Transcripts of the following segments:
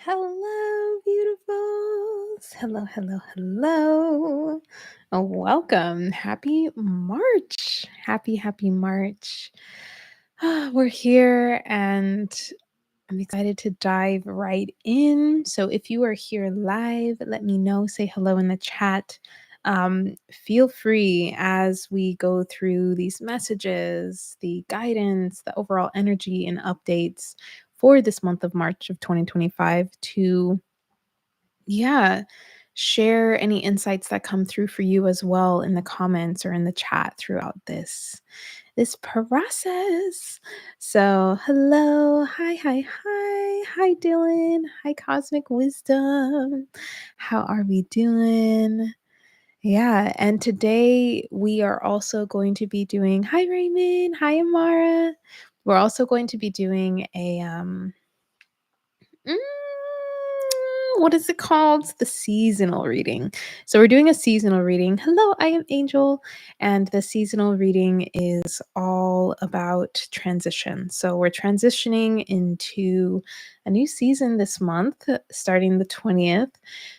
Hello, beautifuls. Hello, hello, hello. Welcome. Happy March. Happy March. We're here and I'm excited to dive right in. So if you are here live, let me know. Say hello in the chat. Feel free as we go through these messages, the guidance, the overall energy and updates for this month of March of 2025 to, yeah, share any insights that come through for you as well in the comments or in the chat throughout this process. So, hello, hi, Dylan, hi, Cosmic Wisdom. How are we doing? Yeah, and today we are also going to be doing, hi, Raymond, hi, Amara. We're also going to be doing a Mm, what is it called? The seasonal reading. So we're doing a seasonal reading. Hello, I am Angel, and the seasonal reading is all about transition. So we're transitioning into a new season this month, starting the 20th.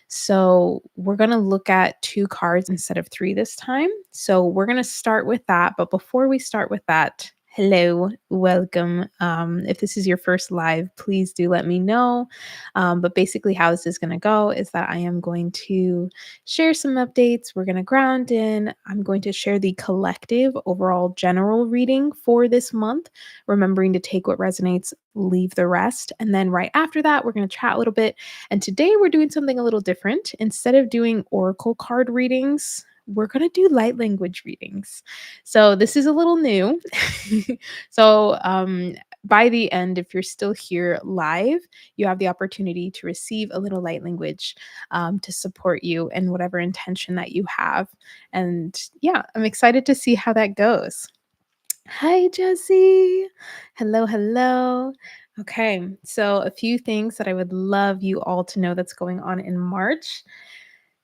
So we're going to look at 2 cards instead of 3 this time. So we're going to start with that. But before we start with that, hello, welcome. If this is your first live, please do let me know. But basically, how this is going to go is that I am going to share some updates. We're going to ground in. I'm going to share the collective overall general reading for this month, remembering to take what resonates, leave the rest. And then right after that, we're going to chat a little bit. And today we're doing something a little different. Instead of doing oracle card readings, we're going to do light language readings. So this is a little new. So by the end, if you're still here live, you have the opportunity to receive a little light language to support you in whatever intention that you have. And yeah, I'm excited to see how that goes. Hi, Jessie. Hello, hello. Okay, so a few things that I would love you all to know that's going on in March.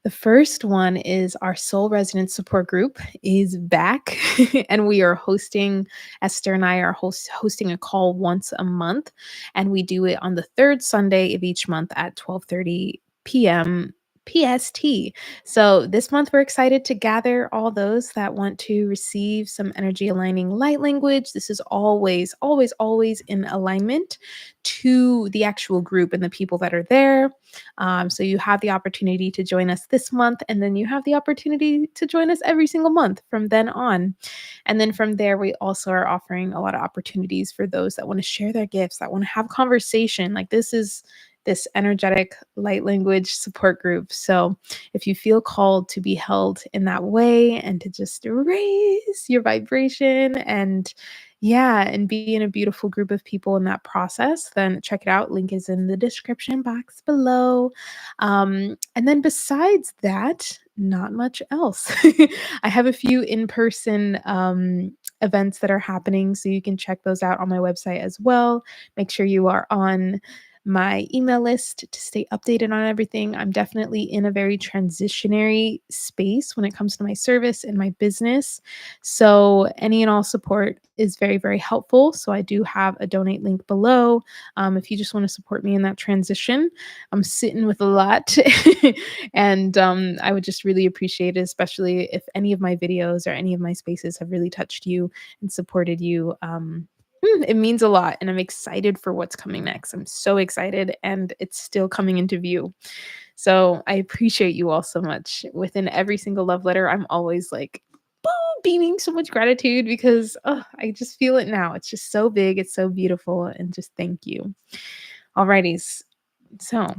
The first one is our Soul Resonance Support Group is back, and we are hosting, Esther and I are hosting a call once a month, and we do it on the third Sunday of each month at 12:30 p.m. PST. So this month we're excited to gather all those that want to receive some energy aligning light language. This is always in alignment to the actual group and the people that are there. So you have the opportunity to join us this month, and then you have the opportunity to join us every single month from then on. And then from there, we also are offering a lot of opportunities for those that want to share their gifts, that want to have conversation. Like this is this energetic light language support group. So if you feel called to be held in that way and to just raise your vibration and be in a beautiful group of people in that process, then check it out. Link is in the description box below. And then besides that, not much else. I have a few in-person events that are happening, so you can check those out on my website as well. Make sure you are on my email list to stay updated on everything. I'm definitely in a very transitionary space when it comes to my service and my business. So any and all support is very, very helpful. So I do have a donate link below. If you just want to support me in that transition, I'm sitting with a lot. And I would just really appreciate it, especially if any of my videos or any of my spaces have really touched you and supported you. It means a lot, and I'm excited for what's coming next. I'm so excited, and it's still coming into view. So I appreciate you all so much. Within every single love letter, I'm always like, boom, beaming so much gratitude because I just feel it now. It's just so big, it's so beautiful, and just thank you. Alrighties, so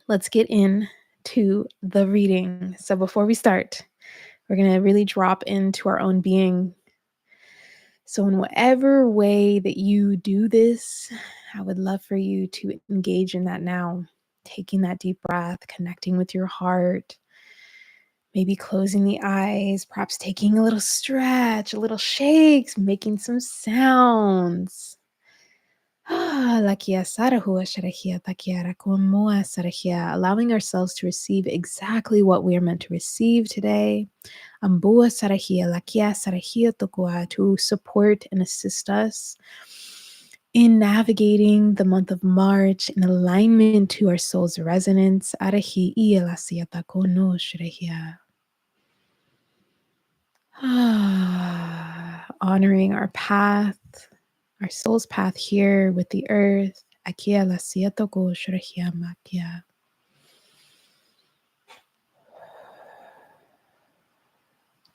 let's get into the reading. So before we start, we're gonna really drop into our own being. So, in whatever way that you do this, I would love for you to engage in that now. Taking that deep breath, connecting with your heart, maybe closing the eyes, perhaps taking a little stretch, a little shakes, making some sounds. Allowing ourselves to receive exactly what we are meant to receive today. To support and assist us. in navigating the month of March in alignment to our soul's resonance. Arahi ielasiata kono shurehia. Honoring our path, our soul's path here with the earth. Akia lasiata ko shurehia makia.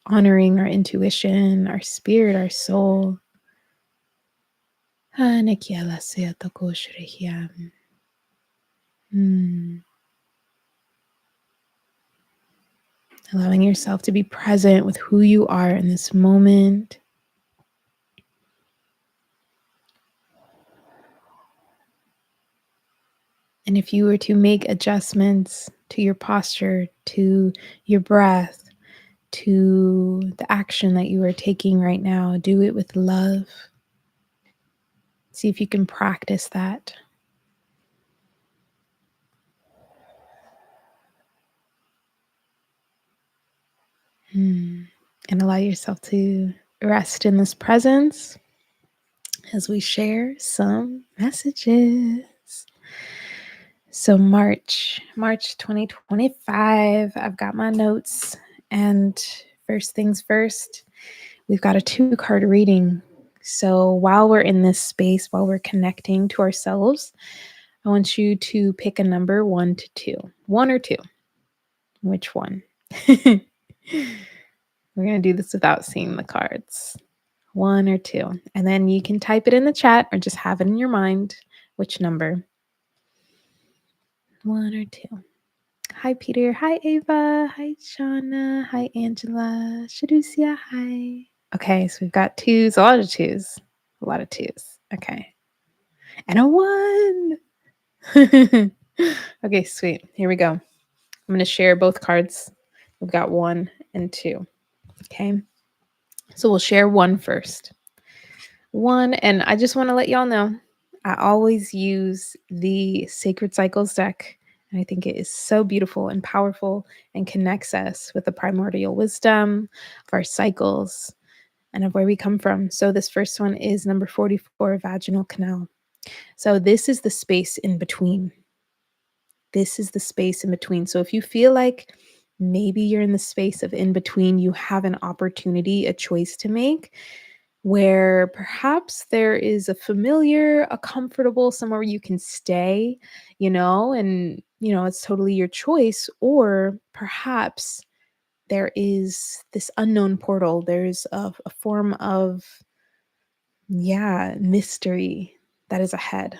Honoring our intuition, our spirit, our soul. Anakia lasiata ko shurehia. Allowing yourself to be present with who you are in this moment. And if you were to make adjustments to your posture, to your breath, to the action that you are taking right now, do it with love. See if you can practice that. And allow yourself to rest in this presence as we share some messages. So March 2025, I've got my notes, and first things first, we've got a 2-card reading. So while we're in this space, while we're connecting to ourselves, I want you to pick a number 1 to 2. 1 or 2. Which one? We're going to do this without seeing the cards. 1 or 2. And then you can type it in the chat or just have it in your mind. Which number? 1 or 2. Hi, Peter. Hi, Ava. Hi, Shauna. Hi, Angela. Shadusia. Hi. Okay, so we've got 2s. A lot of 2s. A lot of 2s. Okay. And a 1. Okay, sweet. Here we go. I'm going to share both cards. We've got 1 and 2. Okay. So we'll share 1 first. 1, and I just want to let y'all know, I always use the Sacred Cycles deck. And I think it is so beautiful and powerful and connects us with the primordial wisdom of our cycles and of where we come from. So this first one is number 44, vaginal canal. So this is the space in between. This is the space in between. So if you feel like maybe you're in the space of in between, you have an opportunity, a choice to make, where perhaps there is a familiar, a comfortable, somewhere you can stay, and, it's totally your choice. Or perhaps there is this unknown portal. There's a form of, mystery that is ahead.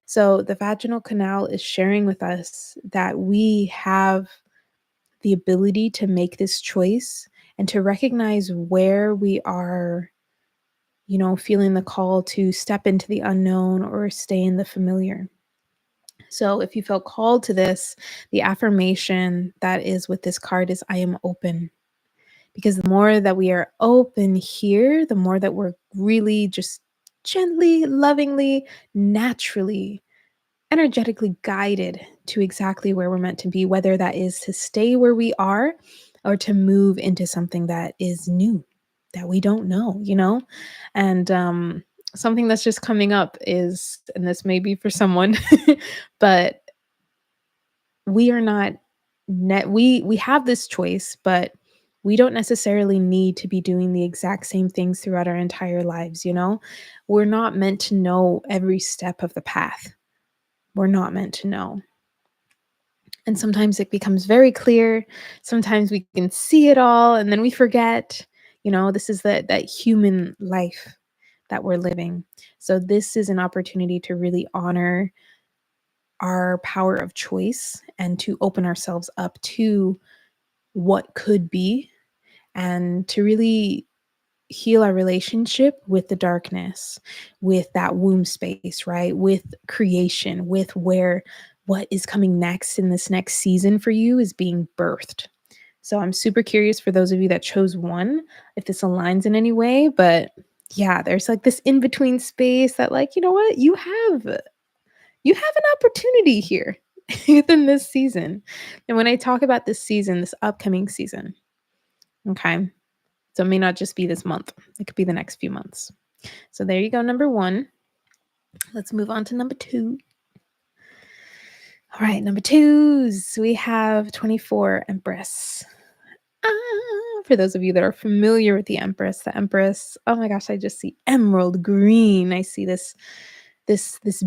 So the vaginal canal is sharing with us that we have the ability to make this choice and to recognize where we are, feeling the call to step into the unknown or stay in the familiar. So if you feel called to this, the affirmation that is with this card is, I am open. Because the more that we are open here, the more that we're really just gently, lovingly, naturally, energetically guided to exactly where we're meant to be, whether that is to stay where we are or to move into something that is new, that we don't know. And something that's just coming up is, and this may be for someone, but we are not we have this choice, but we don't necessarily need to be doing the exact same things throughout our entire lives. We're not meant to know every step of the path. We're not meant to know. And sometimes it becomes very clear. Sometimes we can see it all and then we forget. This is that human life that we're living. So this is an opportunity to really honor our power of choice and to open ourselves up to what could be, and to really heal our relationship with the darkness, with that womb space, right? With creation, with where what is coming next in this next season for you is being birthed. So I'm super curious for those of you that chose 1, if this aligns in any way. But yeah, there's like this in-between space that, like, you know what? You have an opportunity here within this season. And when I talk about this season, this upcoming season, okay? So it may not just be this month. It could be the next few months. So there you go, number 1. Let's move on to number 2. All right, number 2s, we have 24 Empress. For those of you that are familiar with the Empress, oh my gosh, I just see emerald green. I see this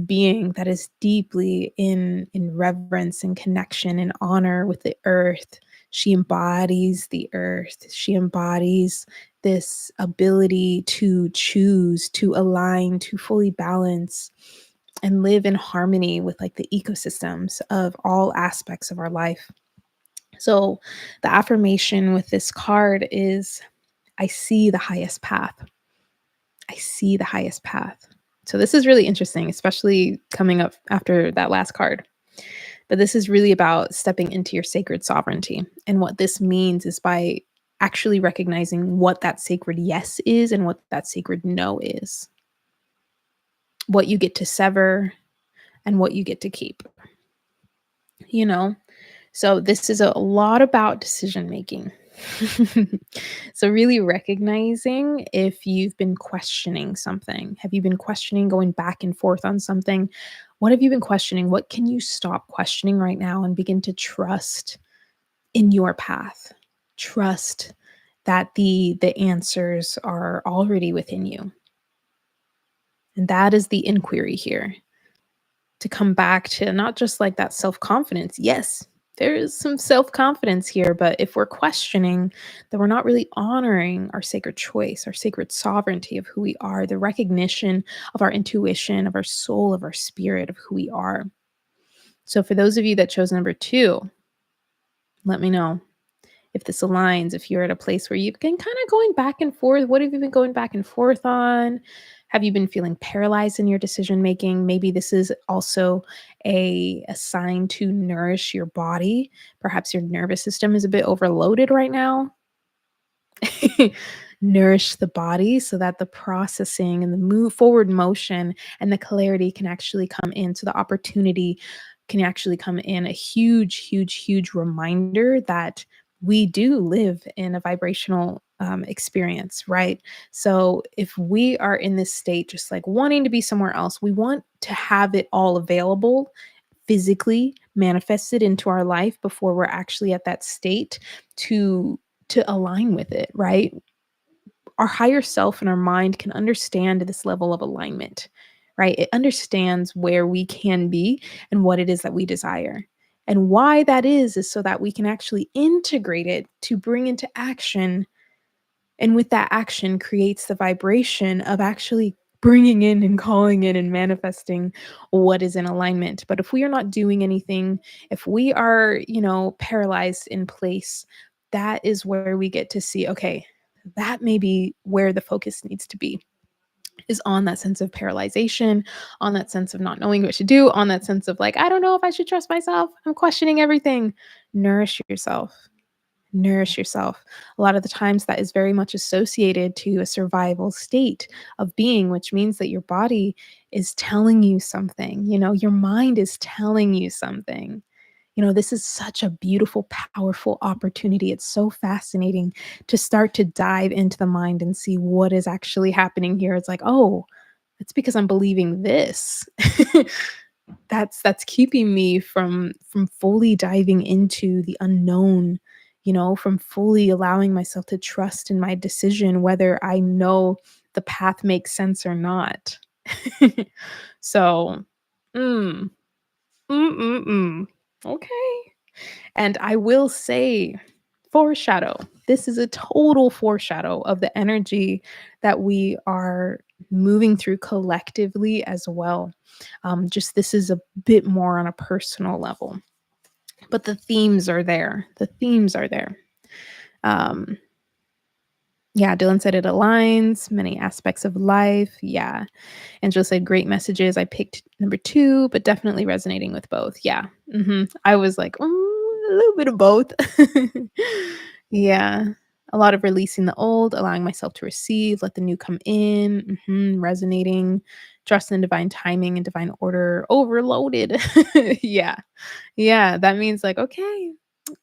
being that is deeply in reverence and connection and honor with the earth. She embodies the earth. She embodies this ability to choose, to align, to fully balance and live in harmony with like the ecosystems of all aspects of our life. So the affirmation with this card is I see the highest path. I see the highest path. So this is really interesting, especially coming up after that last card. But this is really about stepping into your sacred sovereignty. And what this means is by actually recognizing what that sacred yes is and what that sacred no is, what you get to sever and what you get to keep. You know, so this is a lot about decision making. So really recognizing if you've been questioning something. Have you been questioning going back and forth on something? What have you been questioning? What can you stop questioning right now and begin to trust in your path? Trust that the answers are already within you. And that is the inquiry here, to come back to not just like that self-confidence. Yes, there is some self-confidence here, but if we're questioning, then we're not really honoring our sacred choice, our sacred sovereignty of who we are, the recognition of our intuition, of our soul, of our spirit, of who we are. So for those of you that chose number 2, let me know if this aligns, if you're at a place where you've been kind of going back and forth. What have you been going back and forth on? Have you been feeling paralyzed in your decision making? Maybe this is also a sign to nourish your body. Perhaps your nervous system is a bit overloaded right now. Nourish the body so that the processing and the move forward motion and the clarity can actually come in. So the opportunity can actually come in. A huge, huge, huge reminder that we do live in a vibrational experience, right? So if we are in this state, just like wanting to be somewhere else, we want to have it all available, physically manifested into our life before we're actually at that state to align with it, right? Our higher self and our mind can understand this level of alignment, right? It understands where we can be and what it is that we desire. And why that is so that we can actually integrate it to bring into action, and with that action creates the vibration of actually bringing in and calling in and manifesting what is in alignment. But if we are not doing anything, if we are, paralyzed in place, that is where we get to see, okay, that may be where the focus needs to be, is on that sense of paralyzation, on that sense of not knowing what to do, on that sense of like, I don't know if I should trust myself. I'm questioning everything. Nourish yourself. Nourish yourself. A lot of the times that is very much associated to a survival state of being, which means that your body is telling you something, your mind is telling you something. This is such a beautiful, powerful opportunity. It's so fascinating to start to dive into the mind and see what is actually happening here. It's like, oh, it's because I'm believing this. That's keeping me from fully diving into the unknown, from fully allowing myself to trust in my decision whether I know the path makes sense or not. So, mm, mm. Okay. And I will say, foreshadow. This is a total foreshadow of the energy that we are moving through collectively as well. Just this is a bit more on a personal level, but the themes are there. The themes are there. Um, yeah, Dylan said it aligns many aspects of life. Yeah. Angela said great messages. I picked number 2, but definitely resonating with both. Yeah. I was like, a little bit of both. Yeah. A lot of releasing the old, allowing myself to receive, let the new come in, resonating, trust in divine timing and divine order, overloaded. Yeah. Yeah. That means like, okay.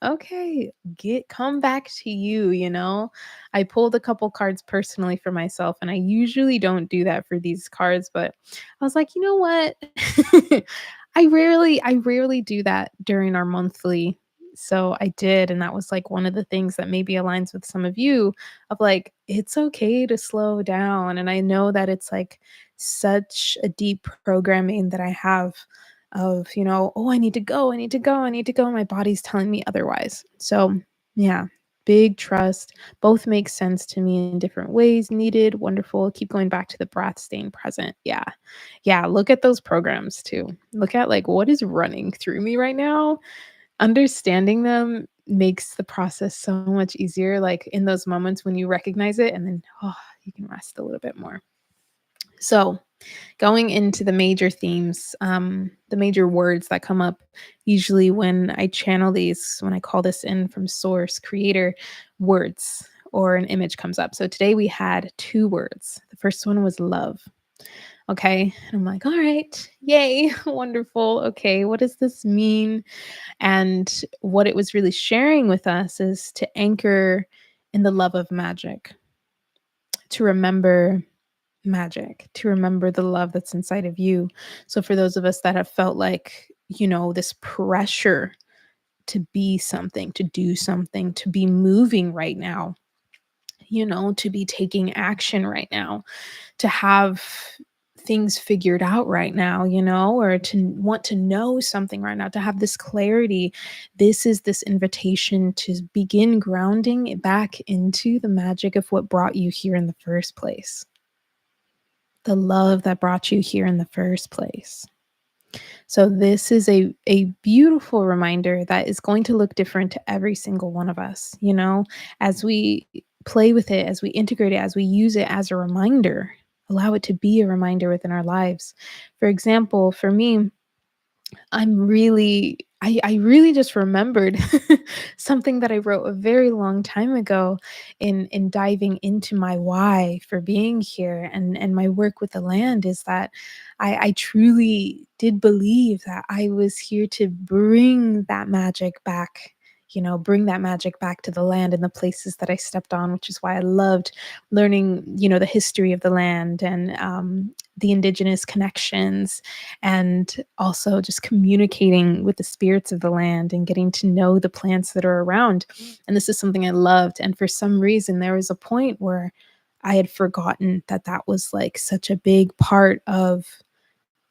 Okay, get come back to you, you know? I pulled a couple cards personally for myself, and I usually don't do that for these cards, but I was like, "You know what? I rarely do that during our monthly." So I did, and that was like one of the things that maybe aligns with some of you of like, it's okay to slow down. And I know that it's like such a deep programming that I have of, "Oh, I need to go, I need to go, I need to go." My body's telling me otherwise. So, yeah, big trust. Both make sense to me in different ways. Needed, wonderful. Keep going back to the breath, staying present. Yeah. Yeah, look at those programs too. Look at like what is running through me right now. Understanding them makes the process so much easier like in those moments when you recognize it and then you can rest a little bit more. So, going into the major themes, the major words that come up usually when I channel these, when I call this in from source, creator, words or an image comes up. So today we had two words. The first one was love. Okay. And I'm like, all right, yay, wonderful. Okay. What does this mean? And what it was really sharing with us is to anchor in the love of magic, to remember magic, to remember the love that's inside of you. So for those of us that have felt like, this pressure to be something, to do something, to be moving right now, to be taking action right now, to have things figured out right now, or to want to know something right now, to have this clarity. This is this invitation to begin grounding it back into the magic of what brought you here in the first place, the love that brought you here in the first place. So this is a beautiful reminder that is going to look different to every single one of us, as we play with it, as we integrate it, as we use it as a reminder, allow it to be a reminder within our lives. For example, for me, I really just remembered something that I wrote a very long time ago in diving into my why for being here and my work with the land is that I truly did believe that I was here to bring that magic back. Bring that magic back to the land and the places that I stepped on, which is why I loved learning, the history of the land and the indigenous connections and also just communicating with the spirits of the land and getting to know the plants that are around. And this is something I loved. And for some reason, there was a point where I had forgotten that that was like such a big part of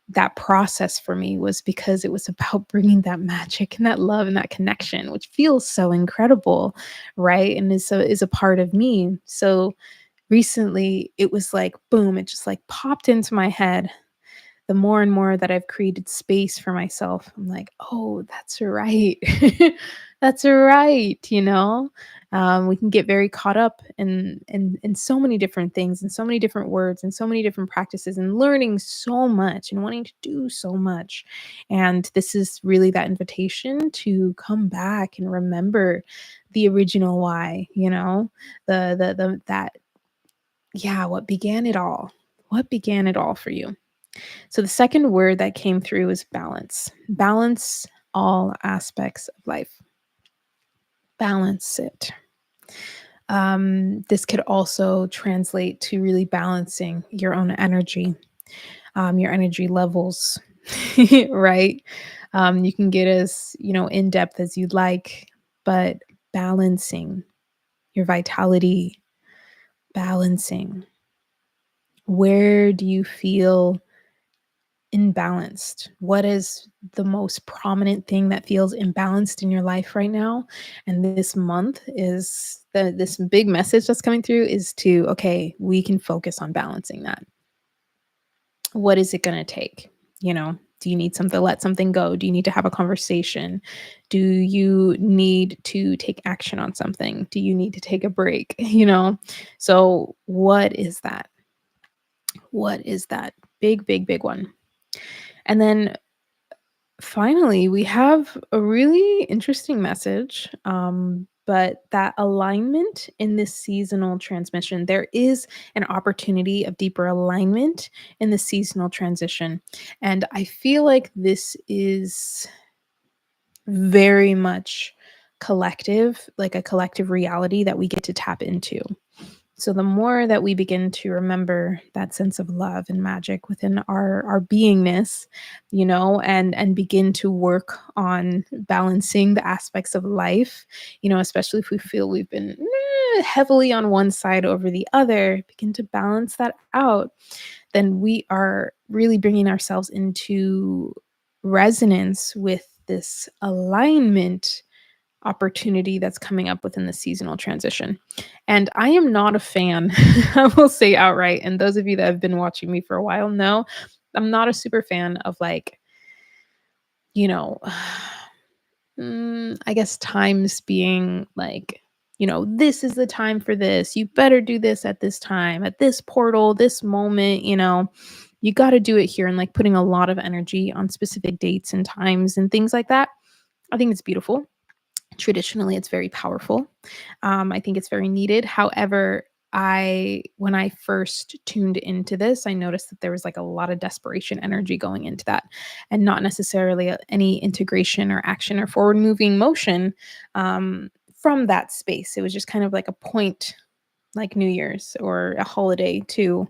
that process for me was because it was about bringing that magic and that love and that connection, which feels so incredible, right? And is a part of me. So recently, it was like boom, it just like popped into my head the more and more that I've created space for myself, I'm like, "Oh, that's right. That's right," We can get very caught up in so many different things and so many different words and so many different practices and learning so much and wanting to do so much. And this is really that invitation to come back and remember the original why, the that yeah, what began it all. What began it all for you? So the second word that came through is balance. Balance all aspects of life. Balance it. This could also translate to really balancing your own energy, your energy levels, right? You can get as in depth as you'd like, but balancing your vitality, balancing. Where do you feel imbalanced? What is the most prominent thing that feels imbalanced in your life right now? And this month is this big message that's coming through is to, okay, we can focus on balancing that. What is it going to take? Do you need something to let something go? Do you need to have a conversation? Do you need to take action on something? Do you need to take a break? So what is that? What is that? Big, big, big one. And then finally, we have a really interesting message, but that alignment in this seasonal transmission, there is an opportunity of deeper alignment in the seasonal transition. And I feel like this is very much collective, like a collective reality that we get to tap into. So the more that we begin to remember that sense of love and magic within our beingness, and begin to work on balancing the aspects of life, especially if we feel we've been heavily on one side over the other, begin to balance that out, then we are really bringing ourselves into resonance with this alignment opportunity that's coming up within the seasonal transition. And I am not a fan, I will say outright, and those of you that have been watching me for a while know, I'm not a super fan of like, you know, I guess times being like, this is the time for this. You better do this at this time, at this portal, this moment, you got to do it here, and like putting a lot of energy on specific dates and times and things like that. I think it's beautiful. Traditionally, it's very powerful. I think it's very needed. However, when I first tuned into this, I noticed that there was like a lot of desperation energy going into that, and not necessarily any integration or action or forward moving motion from that space. It was just kind of like a point, like New Year's or a holiday to,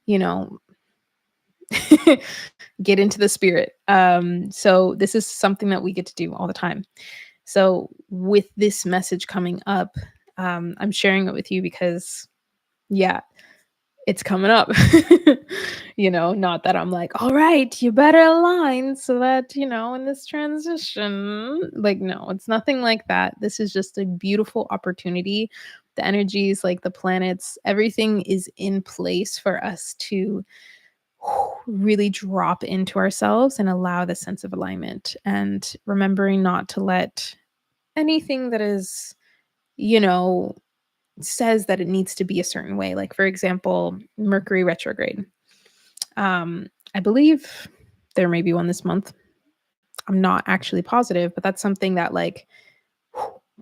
you know, get into the spirit. So this is something that we get to do all the time. So with this message coming up, I'm sharing it with you because, yeah, it's coming up. Not that I'm like, all right, you better align so that, in this transition, like, no, it's nothing like that. This is just a beautiful opportunity. The energies, like the planets, everything is in place for us to really drop into ourselves and allow the sense of alignment, and remembering not to let anything that is, you know, says that it needs to be a certain way. Like, for example, Mercury retrograde. I believe there may be one this month. I'm not actually positive, but that's something that like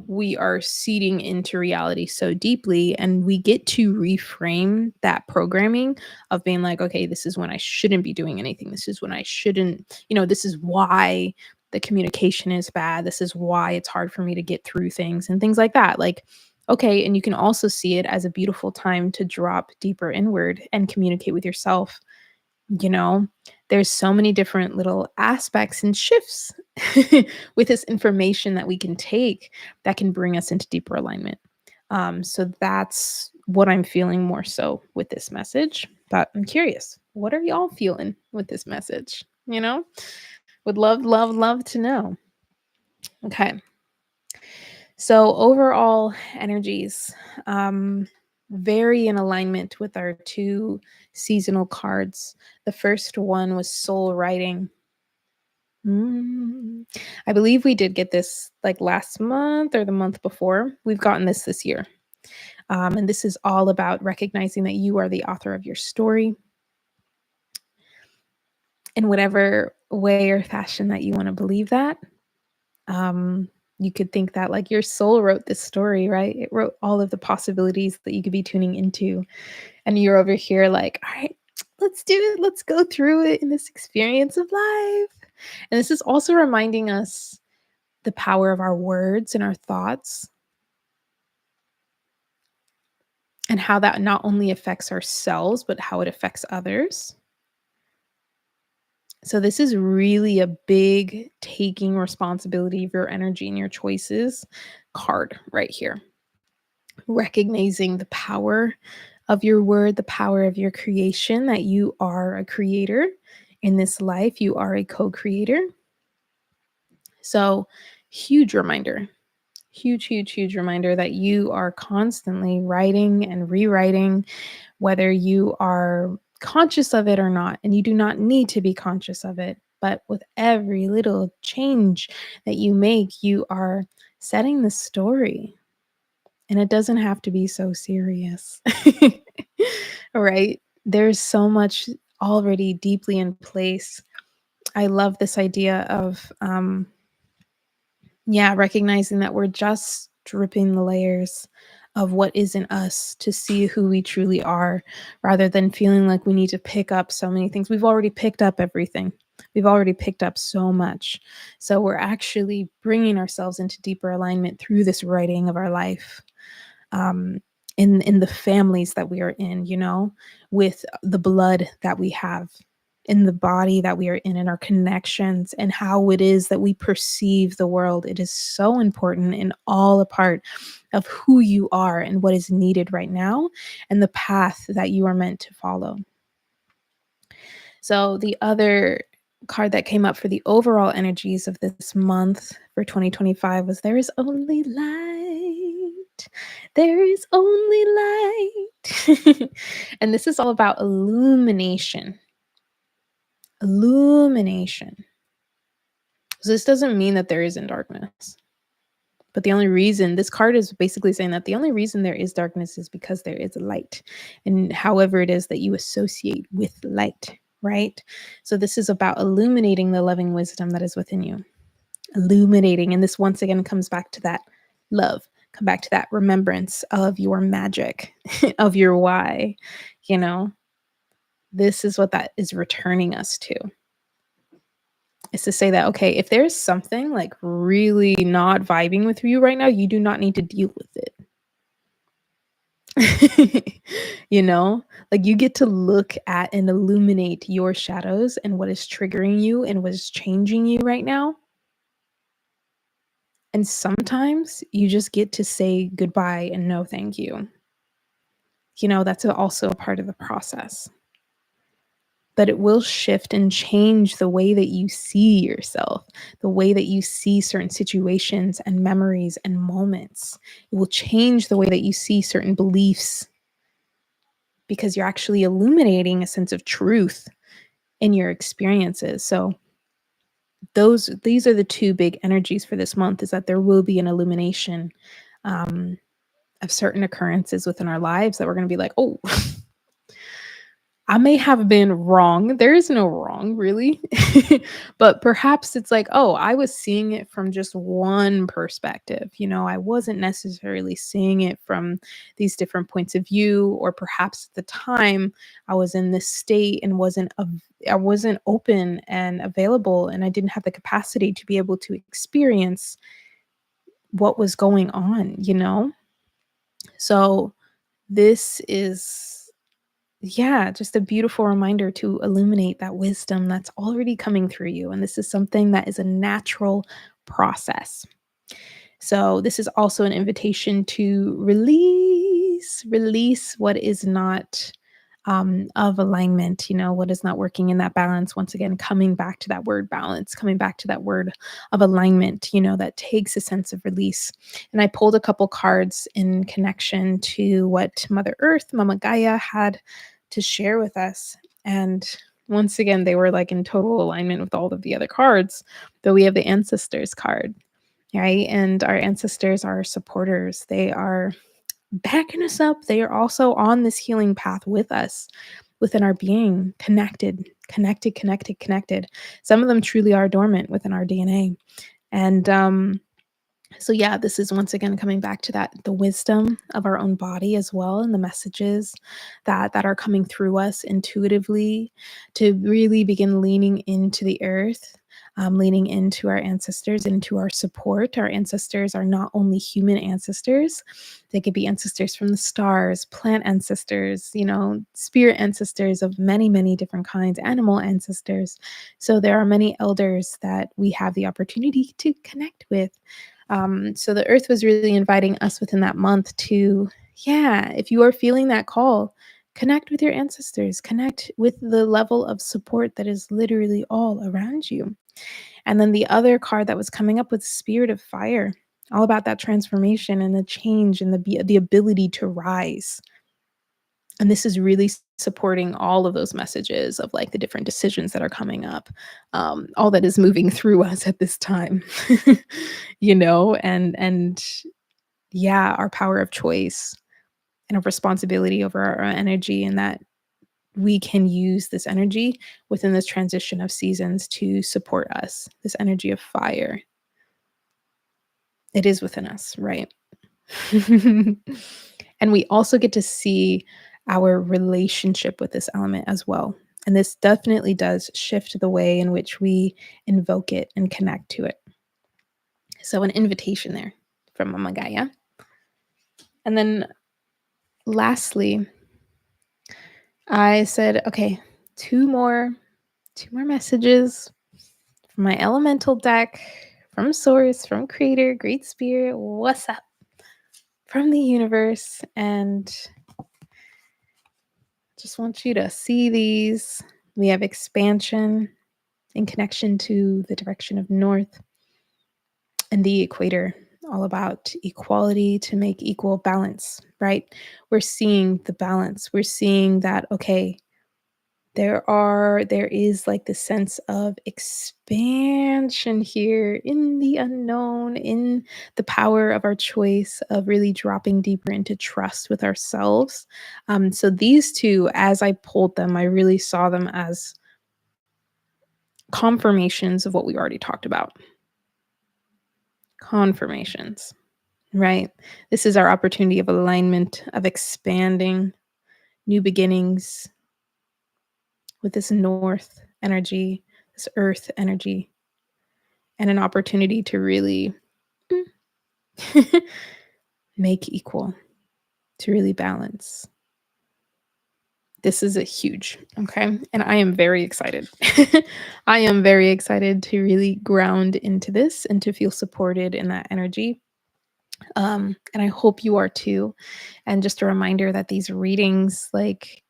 we are seeding into reality so deeply, and we get to reframe that programming of being like, okay, this is when I shouldn't be doing anything. This is when I shouldn't, this is why the communication is bad. This is why it's hard for me to get through things and things like that. Like, okay, and you can also see it as a beautiful time to drop deeper inward and communicate with yourself. you know there's so many different little aspects and shifts with this information that we can take that can bring us into deeper alignment. So that's what I'm feeling more so with this message, but I'm curious, what are y'all feeling with this message? Would love to know. Okay, so overall energies, um very in alignment with our two seasonal cards. The first one was soul writing. Mm. I believe we did get this like last month or the month before. We've gotten this year. And this is all about recognizing that you are the author of your story in whatever way or fashion that you want to believe that. Um, you could think that like your soul wrote this story, right? It wrote all of the possibilities that you could be tuning into. And you're over here like, all right, let's do it. Let's go through it in this experience of life. And this is also reminding us the power of our words and our thoughts, and how that not only affects ourselves, but how it affects others. So this is really a big taking responsibility of your energy and your choices card right here. Recognizing the power of your word, the power of your creation, that you are a creator in this life, you are a co-creator. So huge reminder, huge reminder that you are constantly writing and rewriting, whether you are conscious of it or not. And you do not need to be conscious of it. But with every little change that you make, you are setting the story. And it doesn't have to be so serious, right? There's so much already deeply in place. I love this idea of, recognizing that we're just stripping the layers of what is in us to see who we truly are, rather than feeling like we need to pick up so many things. We've already picked up everything. We've already picked up so much. So we're actually bringing ourselves into deeper alignment through this writing of our life, um, in the families that we are in, with the blood that we have, in the body that we are in our connections, and how it is that we perceive the world. It is so important and all a part of who you are and what is needed right now and the path that you are meant to follow. So the other card that came up for the overall energies of this month for 2025 was there is only light. There is only light. And this is all about illumination. Illumination. So this doesn't mean that there isn't darkness. But the only reason this card is basically saying that the only reason there is darkness is because there is light, and however it is that you associate with light, right? So this is about illuminating the loving wisdom that is within you, illuminating. And this once again comes back to that love, come back to that remembrance of your magic, of your why. You know, this is what that is returning us to. Is to say that, okay, if there's something like really not vibing with you right now, you do not need to deal with it. Like you get to look at and illuminate your shadows and what is triggering you and what is changing you right now. And sometimes you just get to say goodbye and no thank you. That's also a part of the process. But it will shift and change the way that you see yourself, the way that you see certain situations and memories and moments. It will change the way that you see certain beliefs because you're actually illuminating a sense of truth in your experiences. So these are the two big energies for this month, is that there will be an illumination of certain occurrences within our lives that we're going to be like, oh, I may have been wrong. There is no wrong, really. But perhaps it's like, oh, I was seeing it from just one perspective. I wasn't necessarily seeing it from these different points of view, or perhaps at the time I was in this state and I wasn't open and available, and I didn't have the capacity to be able to experience what was going on. So this is, yeah, just a beautiful reminder to illuminate that wisdom that's already coming through you. And this is something that is a natural process. So this is also an invitation to release what is not of alignment, what is not working in that balance. Once again, coming back to that word balance, coming back to that word of alignment, that takes a sense of release. And I pulled a couple cards in connection to what Mother Earth, Mama Gaia, had to share with us. And once again, they were like in total alignment with all of the other cards, though we have the ancestors card, right? And our ancestors are supporters. They are backing us up. They are also on this healing path with us within our being, connected, connected, connected, connected. Some of them truly are dormant within our DNA. And so yeah, this is once again coming back to that, the wisdom of our own body as well, and the messages that are coming through us intuitively, to really begin leaning into the earth, leaning into our ancestors, into our support. Our ancestors are not only human ancestors, they could be ancestors from the stars, plant ancestors, spirit ancestors of many, many different kinds, animal ancestors. So there are many elders that we have the opportunity to connect with. So the earth was really inviting us within that month to, yeah, if you are feeling that call, connect with your ancestors, connect with the level of support that is literally all around you. And then the other card that was coming up was Spirit of Fire, all about that transformation and the change and the ability to rise. And this is really supporting all of those messages of like the different decisions that are coming up, all that is moving through us at this time, and yeah, our power of choice and of responsibility over our energy, and that we can use this energy within this transition of seasons to support us. This energy of fire, it is within us, right? And we also get to see our relationship with this element as well, And this definitely does shift the way in which we invoke it and connect to it. So, an invitation there from Mama Gaia. And then lastly, I said, okay, two more messages from my elemental deck, from source, from creator, great spirit. What's up? From the universe. And just want you to see these. We have expansion in connection to the direction of north and the equator, all about equality to make equal balance, right? We're seeing the balance. We're seeing that, okay, there is like the sense of expansion here in the unknown, in the power of our choice, of really dropping deeper into trust with ourselves. So these two, as I pulled them, I really saw them as confirmations of what we already talked about. Confirmations, right? This is our opportunity of alignment, of expanding, new beginnings with this north energy, this earth energy, and an opportunity to really make equal, to really balance. This is a huge, okay? And I am very excited. I am very excited to really ground into this and to feel supported in that energy. And I hope you are too. And just a reminder that these readings, like,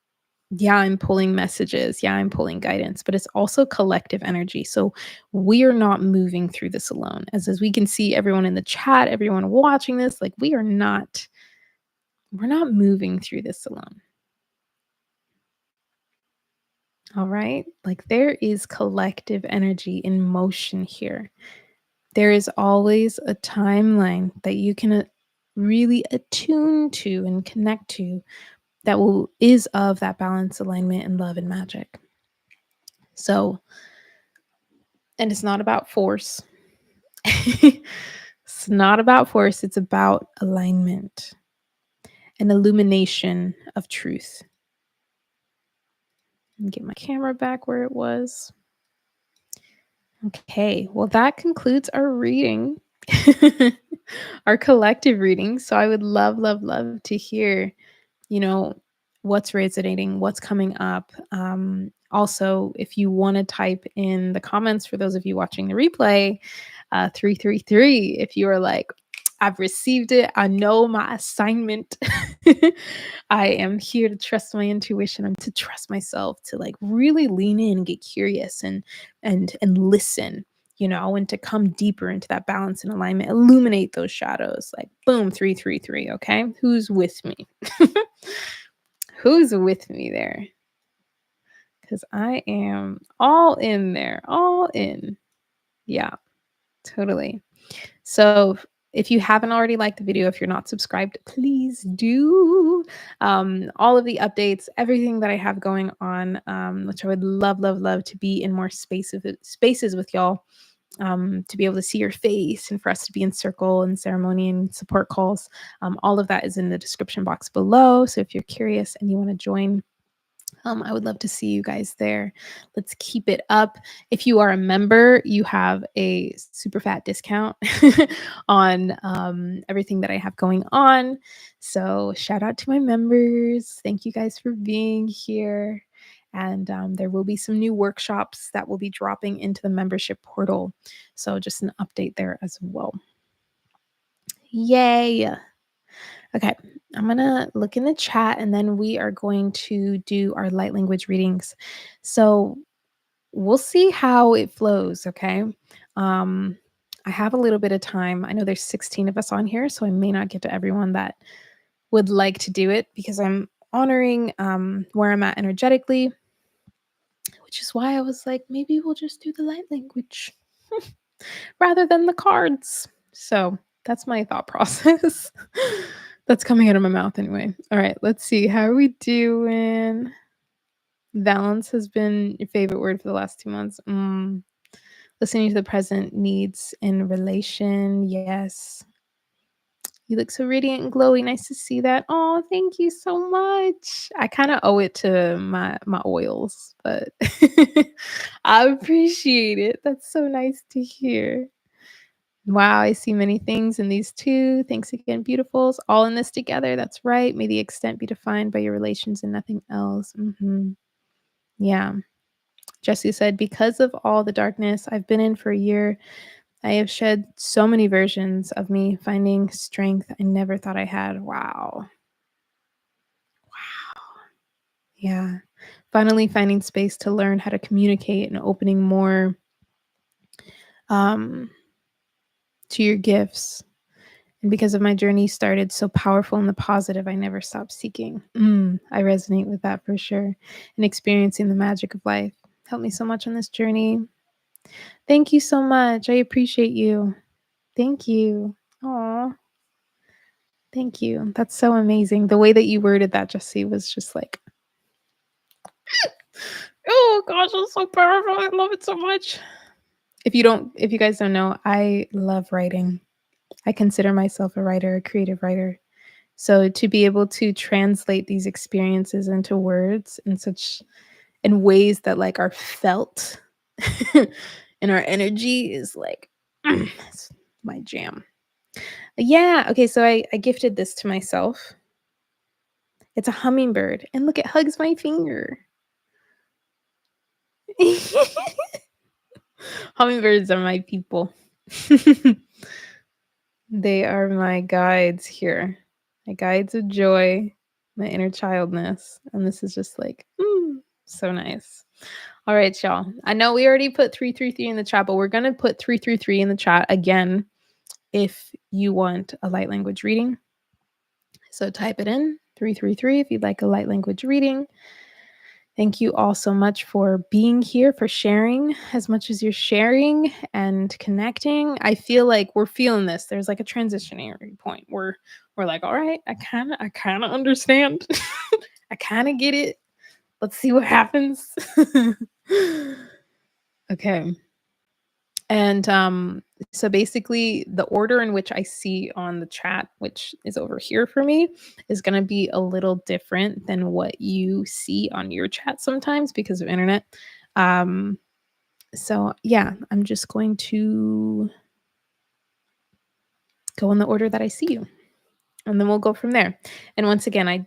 yeah, I'm pulling messages. Yeah, I'm pulling guidance, but it's also collective energy. So we are not moving through this alone. As we can see, everyone in the chat, everyone watching this, like we're not moving through this alone. All right. Like there is collective energy in motion here. There is always a timeline that you can really attune to and connect to that is of that balance, alignment, and love and magic. So, and it's not about force. It's not about force, it's about alignment and illumination of truth. And get my camera back where it was. Okay, well, that concludes our reading, our collective reading. So I would love, love, love to hear, you know, what's resonating, what's coming up. Also, if you want to type in the comments for those of you watching the replay, 333, if you are like, I've received it, I know my assignment. I am here to trust my intuition. I'm to trust myself, to like really lean in and get curious and listen, and to come deeper into that balance and alignment, illuminate those shadows. Like boom, 333. Okay, who's with me? Who's with me there? Because I am all in there, all in. Yeah, totally. So if you haven't already liked the video, if you're not subscribed, please do. All of the updates, everything that I have going on, which I would love, love, love to be in more spaces with y'all, to be able to see your face and for us to be in circle and ceremony and support calls. All of that is in the description box below. So if you're curious and you want to join, I would love to see you guys there. Let's keep it up. If you are a member, you have a super fat discount on everything that I have going on. So shout out to my members. Thank you guys for being here. And there will be some new workshops that will be dropping into the membership portal. So just an update there as well. Yay. Okay, I'm going to look in the chat and then we are going to do our light language readings. So we'll see how it flows, okay? I have a little bit of time. I know there's 16 of us on here, so I may not get to everyone that would like to do it because I'm honoring where I'm at energetically, which is why I was like, maybe we'll just do the light language rather than the cards. So that's my thought process. That's coming out of my mouth anyway. All right, let's see. How are we doing? Balance has been your favorite word for the last 2 months. Listening to the present needs in relation. Yes. You look so radiant and glowy. Nice to see that. Oh, thank you so much. I kind of owe it to my oils, but I appreciate it. That's so nice to hear. Wow, I see many things in these too. Thanks again, beautifuls. All in this together. That's right. May the extent be defined by your relations and nothing else. Yeah. Jesse said, because of all the darkness I've been in for a year, I have shed so many versions of me, finding strength I never thought I had. Wow. Yeah. Finally finding space to learn how to communicate and opening more um, to your gifts. And because of my journey started so powerful and the positive, I never stopped seeking. I resonate with that for sure. And experiencing the magic of life helped me so much on this journey. Thank you so much. I appreciate you. Thank you. Aw, thank you. That's so amazing. The way that you worded that, Jesse, was just like, oh gosh, it's so powerful. I love it so much. If you guys don't know, I love writing. I consider myself a writer, a creative writer. So to be able to translate these experiences into words in ways that like are felt and our energy is like it's my jam. Yeah, okay, so I gifted this to myself. It's a hummingbird and look, it hugs my finger. Hummingbirds are my people. They are my guides here, my guides of joy, my inner childness. And this is just like, so nice. All right, y'all. I know we already put 333 in the chat, but we're going to put 333 in the chat again if you want a light language reading. So type it in 333 if you'd like a light language reading. Thank you all so much for being here, for sharing as much as you're sharing and connecting. I feel like we're feeling this. There's like a transitionary point where we're like, all right, I kind of understand. I kind of get it. Let's see what happens. Okay. And so basically the order in which I see on the chat, which is over here for me, is going to be a little different than what you see on your chat sometimes because of internet. Um, so yeah, I'm just going to go in the order that I see you. And then we'll go from there. And once again, I'm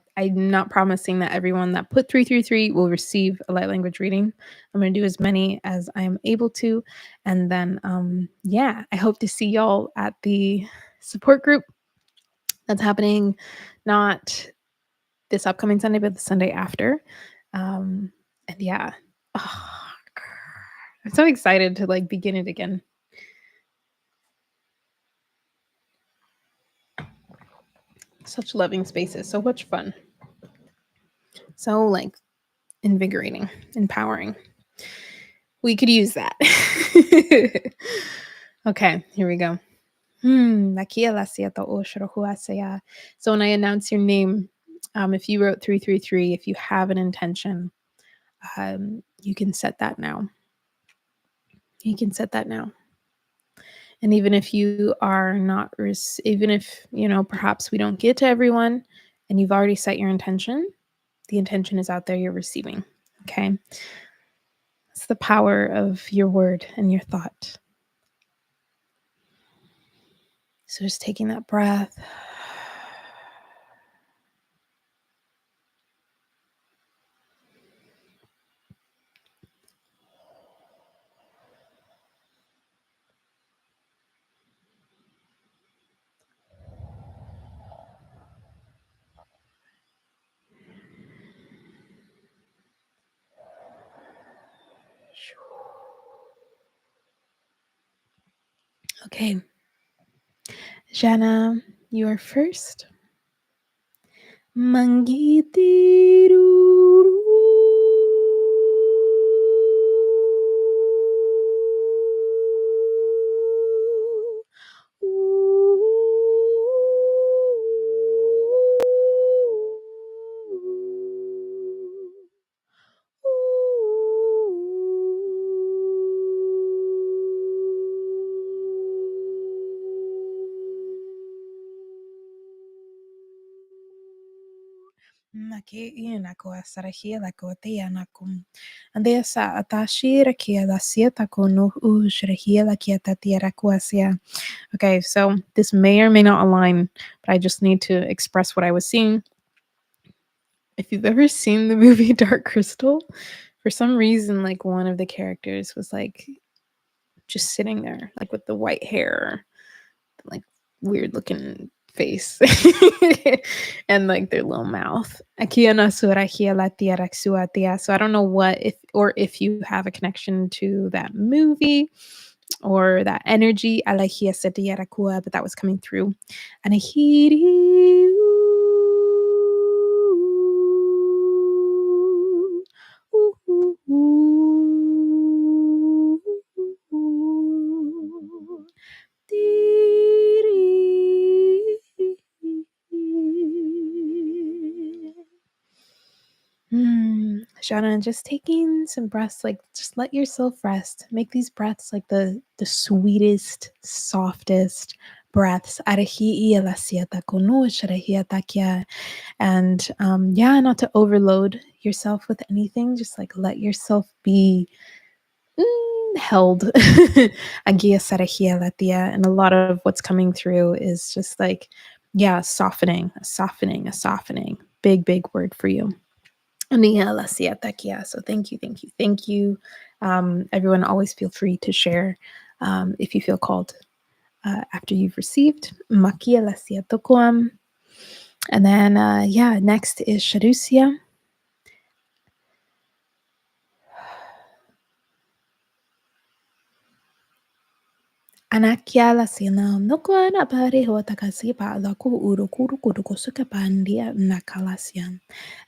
not promising that everyone that put 333 will receive a light language reading. I'm going to do as many as I'm able to. And then, yeah, I hope to see y'all at the support group that's happening not this upcoming Sunday, but the Sunday after. And yeah, oh, I'm so excited to like begin it again. Such loving spaces, so much fun. So like invigorating, empowering. We could use that. Okay, here we go. So when I announce your name, if you wrote 333, if you have an intention, you can set that now. You can set that now. And even if you are not, even if, perhaps we don't get to everyone and you've already set your intention, the intention is out there, you're receiving. Okay. It's the power of your word and your thought. So just taking that breath. Okay. Jana, you are first. Mangitiru. ke ina ko asarahia la ko tia na kum. Andea sa atashira kia la sieta ko no ushrahia la kia tatiera kuasia. Okay, so this may or may not align, but I just need to express what I was seeing. If you've ever seen the movie Dark Crystal, for some reason, like one of the characters was like just sitting there, like with the white hair, like weird looking face, and like their little mouth. So I don't know what if you have a connection to that movie or that energy, but that was coming through. And Shauna, just taking some breaths, like just let yourself rest. Make these breaths like the sweetest, softest breaths. And yeah, not to overload yourself with anything. Just like let yourself be held. And a lot of what's coming through is just like, yeah, softening, a softening, a softening. Big word for you. So thank you, thank you, thank you. Everyone, always feel free to share if you feel called after you've received. And then, yeah, next is Shadusia. Anakia la sina noko ana pare ho takasipa la ku uru kuru kuru kosuka pandia na kalasian.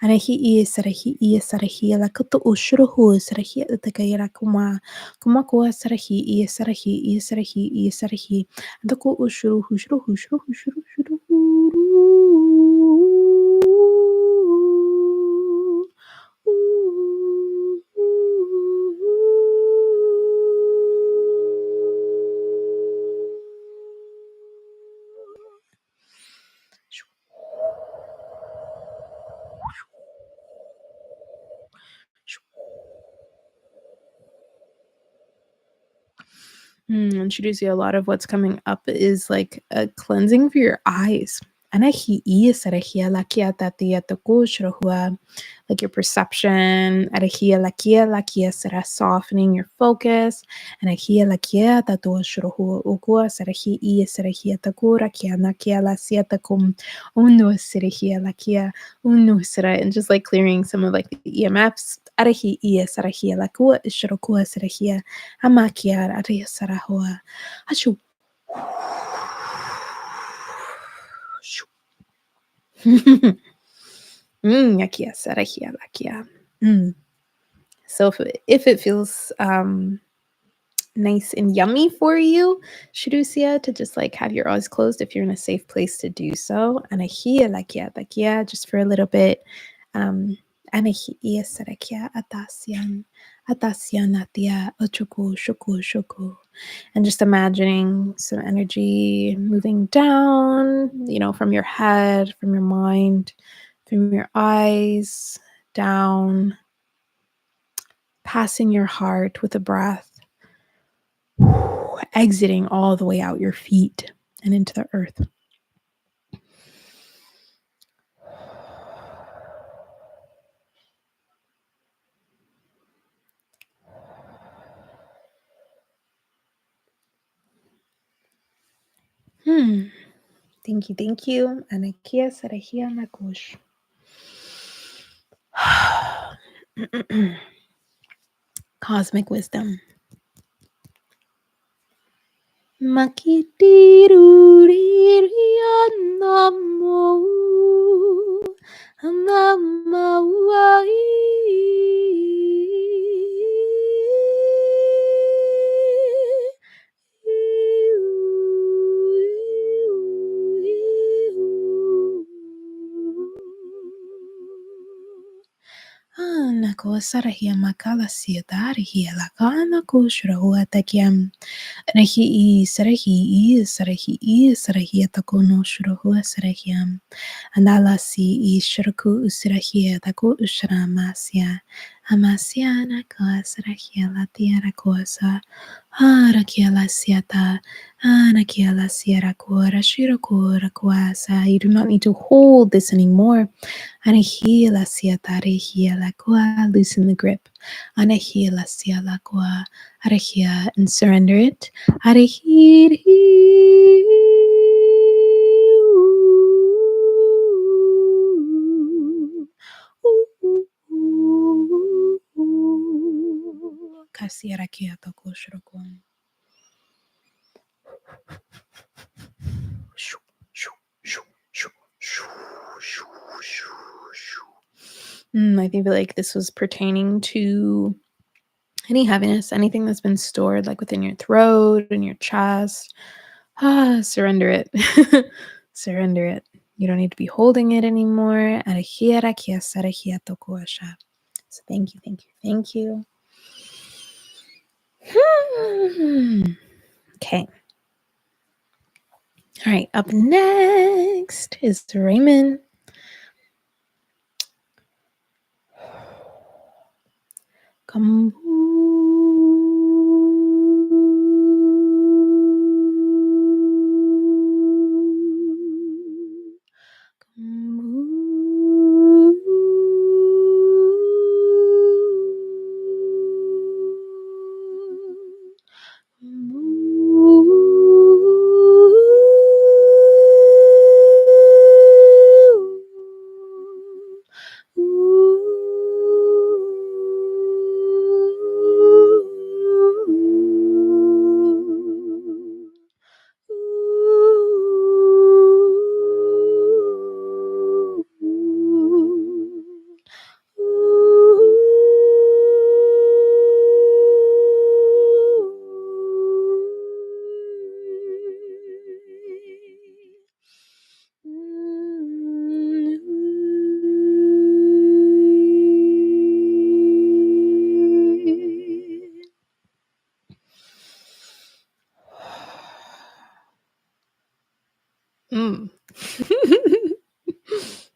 Anahi sarahi la kuto ushuru hu sarahi takayara kuma ko sarahi sarahi doko ushuru shuru. Introduce you. A lot of what's coming up is like a cleansing for your eyes. Like your perception, softening your focus, and just like clearing some of like the EMFs. So if it feels nice and yummy for you, Shirusia, to just like have your eyes closed if you're in a safe place to do so. And just for a little bit. And just imagining some energy moving down, from your head, from your mind, from your eyes, down, passing your heart with a breath, exiting all the way out your feet and into the earth. Thank you. Anakia Sarahia Nakush. Cosmic wisdom. ko sarahia makala siatari hia la kana ko shurahua takiam. Rahi sarahi sarahi sarahia takono shurahua sarahiam. Andala si shuraku usirahia tako ushramasia. Amasia na ko sarahia la tiara kosa. Harakia la siata. Anakia la siara kora shirakora kwasa. You do not need to hold this anymore. Anahila siatare hila kwa, loosen the grip. Anahila siala kwa, arahia, and surrender it. Arahir. Kasiara kia toko shirokon. I think like this was pertaining to any heaviness, anything that's been stored like within your throat and your chest. Surrender it. Surrender it. You don't need to be holding it anymore. So thank you, thank you, thank you. Okay. All right, up next is Raymond. Come.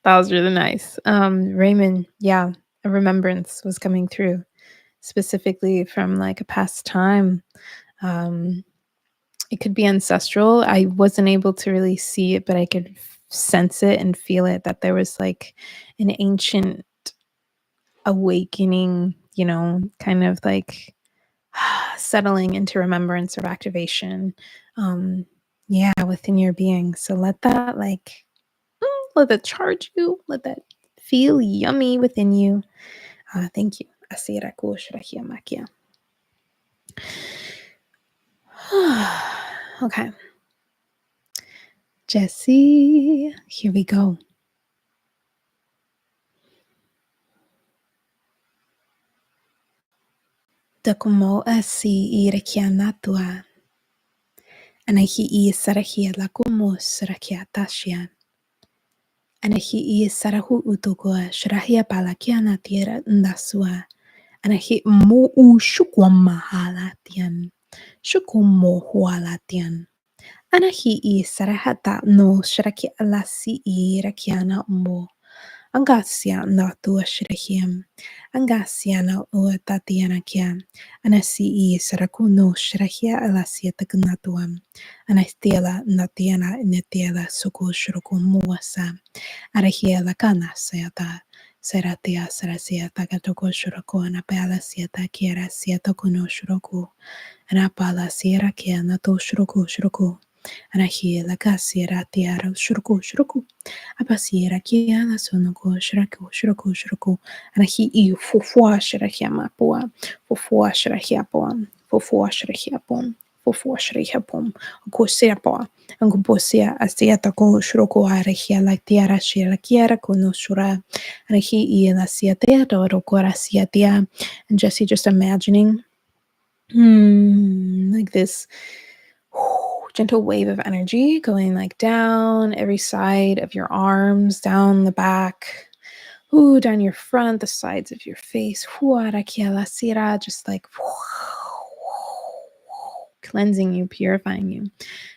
That was really nice. Raymond, yeah, a remembrance was coming through, specifically from like a past time. It could be ancestral. I wasn't able to really see it, but I could sense it and feel it, that there was like an ancient awakening, kind of like settling into remembrance or activation. Within your being. So let that let that charge you. Let that feel yummy within you. Thank you. Okay. Jesse, here we go. Takumo asi irakianatua. Anahi sarahia lakumo sarakia tashia. Anahi sarahu utuko sharahia palakiana tierra ndasua. Anahi mo shukwa mahalatian. Shukumo hualatian. Anahi sarahata no sharaki alasi irakiana mo. Angasia na tua shirahiam. Angasia na ua tatiana kia. Anasi sarakuno shirahia alasia tagnatuam. Anastela natiana netiela suku shruku muasa. Arahia la kana sayata. Seratia sarasia tagatoko shruku anapela siata kiera siata kuno shruku. Anapala sierra kia nato shruku. Anahia la kasiera tiara shruku. Abasiera kia la sonoko shruku. Anahi fufua shirahia mapua. Fufua shirahia poam. Fufua shirahia pom. Fufua shirahia pom. Kosea poa. Anguposia asiata ko shruku arahia la tiara shirakiera kono shura. Anahi la siatea do kora siatea. And Jesse just imagining like this gentle wave of energy going like down every side of your arms, down the back, Ooh, down your front, the sides of your face. Huarakia la sira, just like cleansing you, purifying you.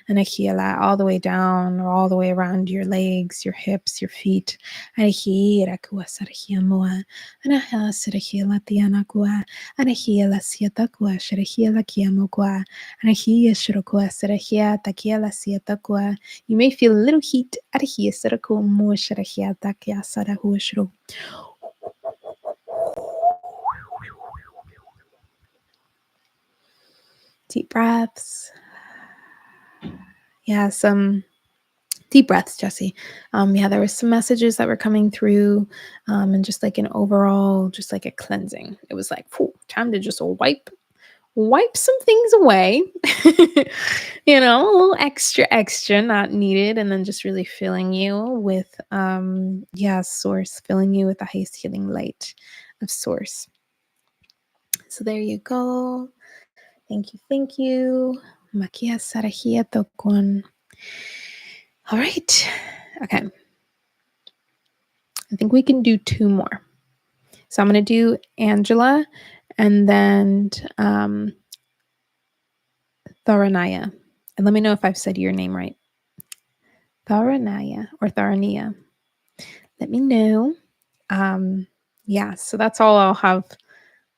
And Anahiela all the way down or all the way around your legs, your hips, your feet. Anahira kua sarahia moa. Anaha sarahila tiana kua. Anahila siata kua sharahila kiamo kua. Anahia shurokua sarahia takiela siata kua. You may feel a little heat. Arahia sarako mo sharahia takia sarahu shuru. Deep breaths. Yeah, some deep breaths, Jesse. Yeah, there was some messages that were coming through, and just like an overall, just like a cleansing. It was like, time to just wipe some things away. A little extra not needed, and then just really filling you with source, filling you with the highest healing light of source. So there you go. Thank you. Makia sarahia tokon. All right. Okay. I think we can do 2 more. So I'm going to do Angela and then Tharanaya. And let me know if I've said your name right. Tharanaya or Tharania. Let me know. So that's all I'll have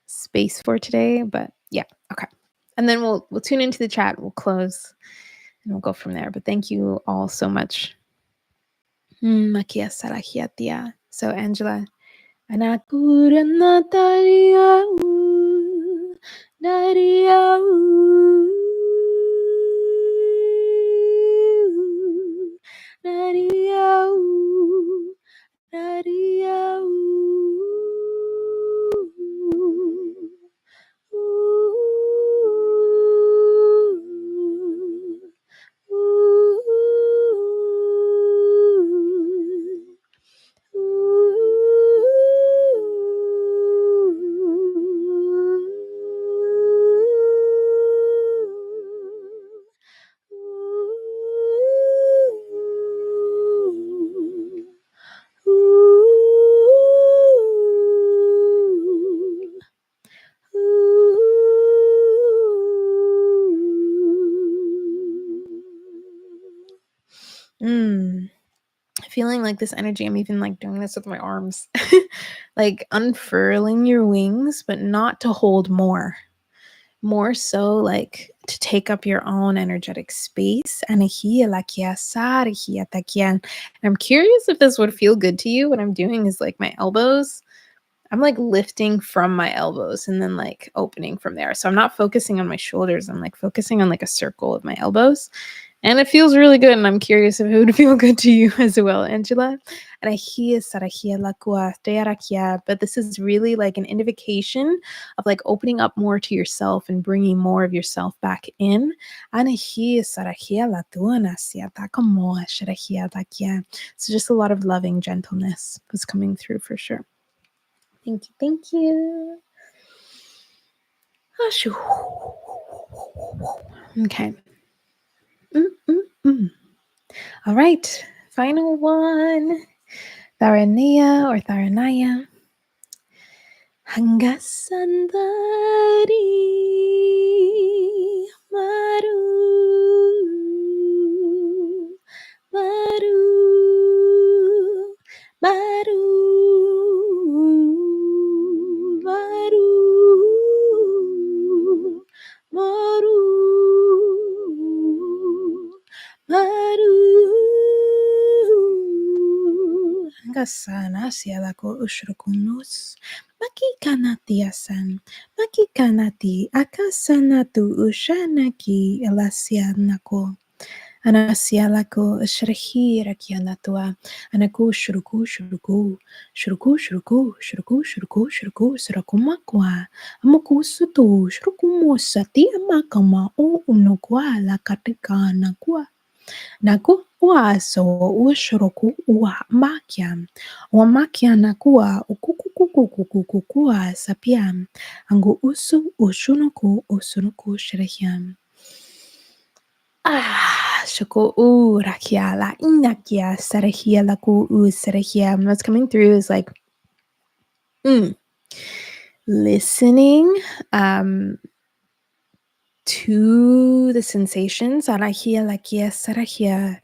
space for today. But yeah, okay. And then we'll tune into the chat. We'll close and we'll go from there. But thank you all so much. Makia Salahiatia. So Angela. Anakura Natalia Daria Daria Daria Feeling like this energy. I'm even like doing this with my arms, like unfurling your wings, but not to hold more so like to take up your own energetic space. And I'm curious if this would feel good to you. What I'm doing is like my elbows, I'm like lifting from my elbows and then like opening from there. So I'm not focusing on my shoulders. I'm like focusing on like a circle of my elbows. And it feels really good. And I'm curious if it would feel good to you as well, Angela. But this is really like an invitation of like opening up more to yourself and bringing more of yourself back in. So just a lot of loving gentleness was coming through for sure. Thank you. Okay. All right, final one. Tharania or Tharanaya. Hanggang sandali maru maru maru maru maru maru Gasana sialako ushrukunus. Makikanatiasan. Makikanati akasanatu ushanaki elasianako. Anasialako ushrahirakianatua. Anaku shruku shruku. Shruku shruku shruku shruku shruku shrukumakwa. Amukusutu shrukumusati amakama o unokwa la katikanakwa. Naku waso ushroku wa makiam. Wa makia nakua ukukukukukukukukua sapiam. Angu usunuku shrehiam. Shoko rakia la inakia sarahia laku serehiam. What's coming through is like Mm. Listening, um, to the sensations, arahia lakia sarahia.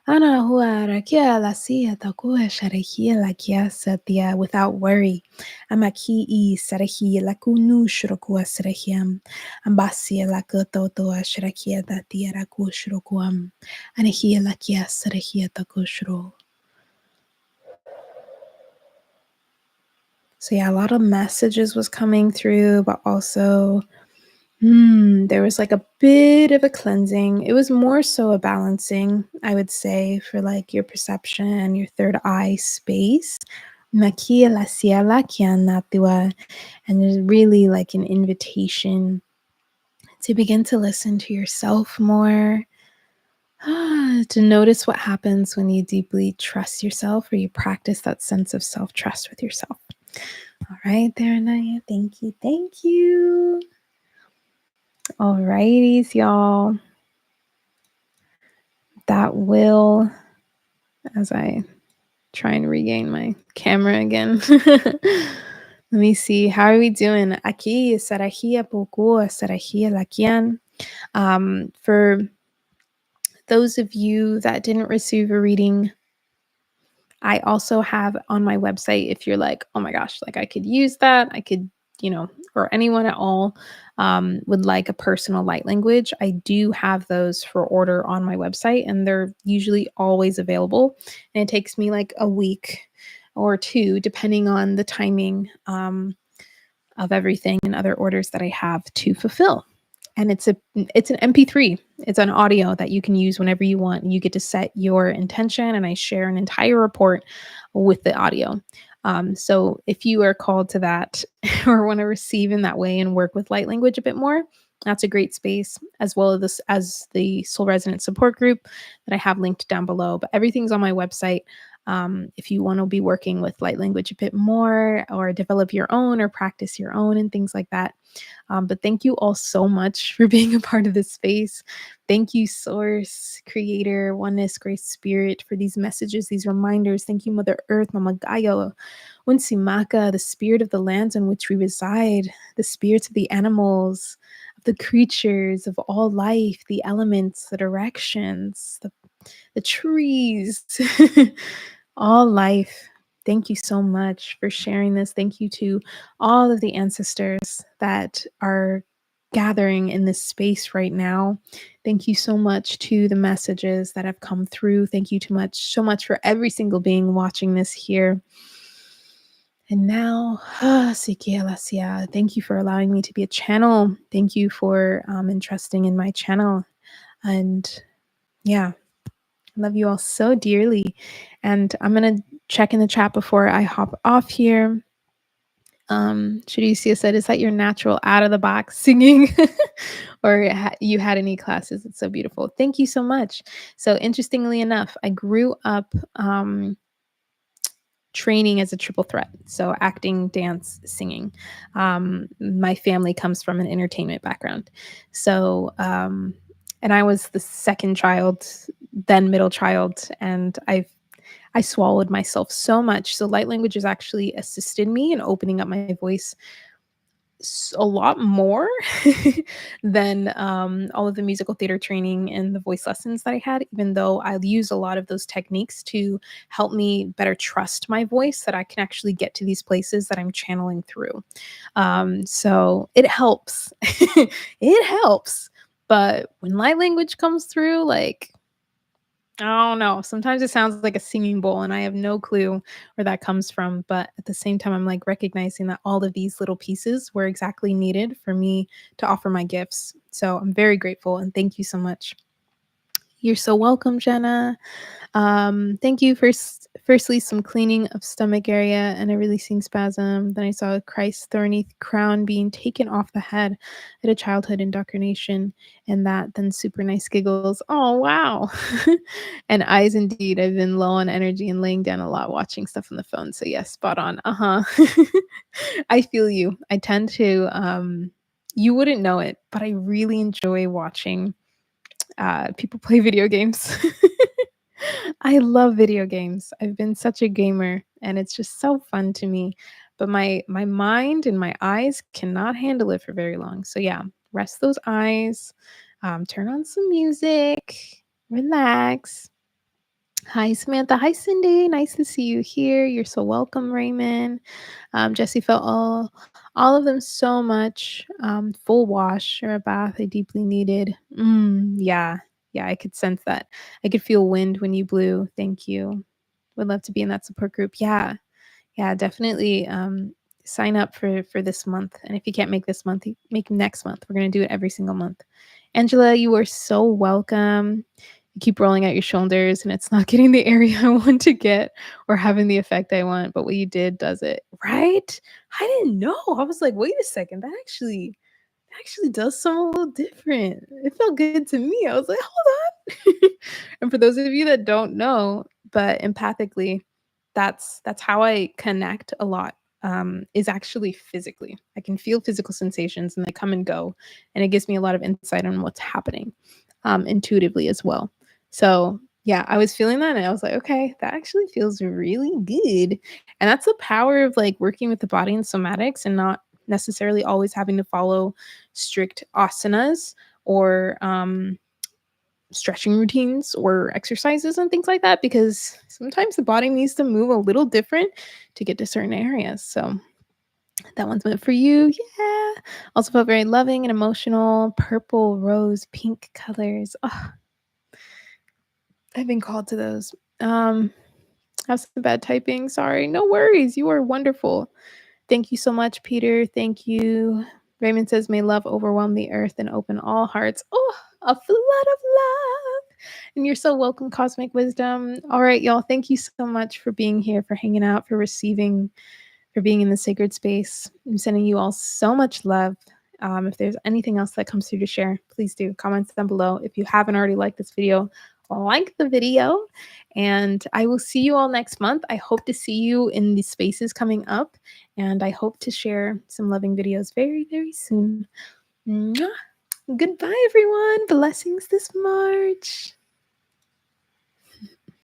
Ana hua rakia lasia takua sharahia lakia satia without worry. Amaki I sarahia lakunu shurokua sarahiam. Ambasia lakototoa sharakia datia raku shurokuam. Anahia lakia sarahia takushro. So yeah, a lot of messages was coming through, but also there was like a bit of a cleansing. It was more so a balancing, I would say, for like your perception, your third eye space. Makia la siala kia natua. And there's really like an invitation to begin to listen to yourself more, to notice what happens when you deeply trust yourself or you practice that sense of self trust with yourself. All right, there, Anaya. Thank you. Thank you. All righties, y'all. That will, as I try and regain my camera again. Let me see. How are we doing? Aquí, Sarahia Poku, Sarahia Lakian. For those of you that didn't receive a reading, I also have on my website, if you're like, oh my gosh, like I could use that, I could, or anyone at all would like a personal light language, I do have those for order on my website, and they're usually always available. And it takes me like a week or two, depending on the timing of everything and other orders that I have to fulfill. And it's an MP3. It's an audio that you can use whenever you want. You get to set your intention, and I share an entire report with the audio. So if you are called to that or want to receive in that way and work with light language a bit more, that's a great space, as well as this as the Soul Resonance support group that I have linked down below. But everything's on my website. If you want to be working with light language a bit more, or develop your own, or practice your own, and things like that. But thank you all so much for being a part of this space. Thank you, Source, Creator, Oneness, Grace, Spirit, for these messages, these reminders. Thank you, Mother Earth, Mama Gaia, Unsimaka, the spirit of the lands in which we reside, the spirits of the animals, of the creatures, of all life, the elements, the directions, the trees, all life. Thank you so much for sharing this. Thank you to all of the ancestors that are gathering in this space right now. Thank you so much to the messages that have come through. Thank you so much for every single being watching this here. And now, Sikia Lasia, thank you for allowing me to be a channel. Thank you for entrusting in my channel. And yeah, love you all so dearly. And I'm going to check in the chat before I hop off here. Shadusia said, is that your natural out of the box singing? Or you had any classes? It's so beautiful. Thank you so much. So interestingly enough, I grew up training as a triple threat. So acting, dance, singing. My family comes from an entertainment background. So, and I was the second child, then middle child, and I swallowed myself so much. So light language has actually assisted me in opening up my voice a lot more than all of the musical theater training and the voice lessons that I had, even though I'll use a lot of those techniques to help me better trust my voice, that I can actually get to these places that I'm channeling through. So it helps. It helps. But when light language comes through, like, I don't know. Sometimes it sounds like a singing bowl, and I have no clue where that comes from. But at the same time, I'm like recognizing that all of these little pieces were exactly needed for me to offer my gifts. So I'm very grateful, and thank you so much. You're so welcome, Jenna. Thank you. Firstly, some cleaning of stomach area and a releasing spasm. Then I saw Christ's thorny crown being taken off the head at a childhood indoctrination, and that then super nice giggles. Oh, wow. And eyes indeed. I've been low on energy and laying down a lot watching stuff on the phone. So yes, spot on. I feel you. I tend to, you wouldn't know it, but I really enjoy watching people play video games. I love video games. I've been such a gamer, and it's just so fun to me. but my mind and my eyes cannot handle it for very long. So yeah, rest those eyes, turn on some music, relax. Hi, Samantha. Hi, Cindy. Nice to see you here. You're so welcome, Raymond. Jesse felt all of them so much. Full wash or a bath I deeply needed. Yeah, yeah, I could sense that. I could feel wind when you blew. Thank you. Would love to be in that support group. Yeah, yeah, definitely. Sign up for this month, and if you can't make this month, make next month. We're gonna do it every single month. Angela, you are so welcome. You keep rolling out your shoulders, and it's not getting the area I want to get or having the effect I want. But what you did does it, right? I didn't know. I was like, wait a second, that actually does sound a little different. It felt good to me. I was like, hold on. And for those of you that don't know, but empathically, that's how I connect a lot. Is actually physically. I can feel physical sensations and they come and go, and it gives me a lot of insight on what's happening, intuitively as well. So yeah, I was feeling that and I was like, okay, that actually feels really good. And that's the power of like working with the body and somatics and not necessarily always having to follow strict asanas or stretching routines or exercises and things like that, because sometimes the body needs to move a little different to get to certain areas. So that one's meant for you. Yeah. Also felt very loving and emotional. Purple, rose, pink colors. Oh, I've been called to those. Have some bad typing. Sorry. No worries. You are wonderful. Thank you so much, Peter. Thank you. Raymond says, may love overwhelm the earth and open all hearts. Oh, a flood of love. And you're so welcome, Cosmic Wisdom. All right, y'all. Thank you so much for being here, for hanging out, for receiving, for being in the sacred space. I'm sending you all so much love. If there's anything else that comes through to share, please do comments down below. If you haven't already liked this video, like the video. And I will see you all next month. I hope to see you in the spaces coming up. And I hope to share some loving videos very, very soon. Mwah. Goodbye, everyone. Blessings this March.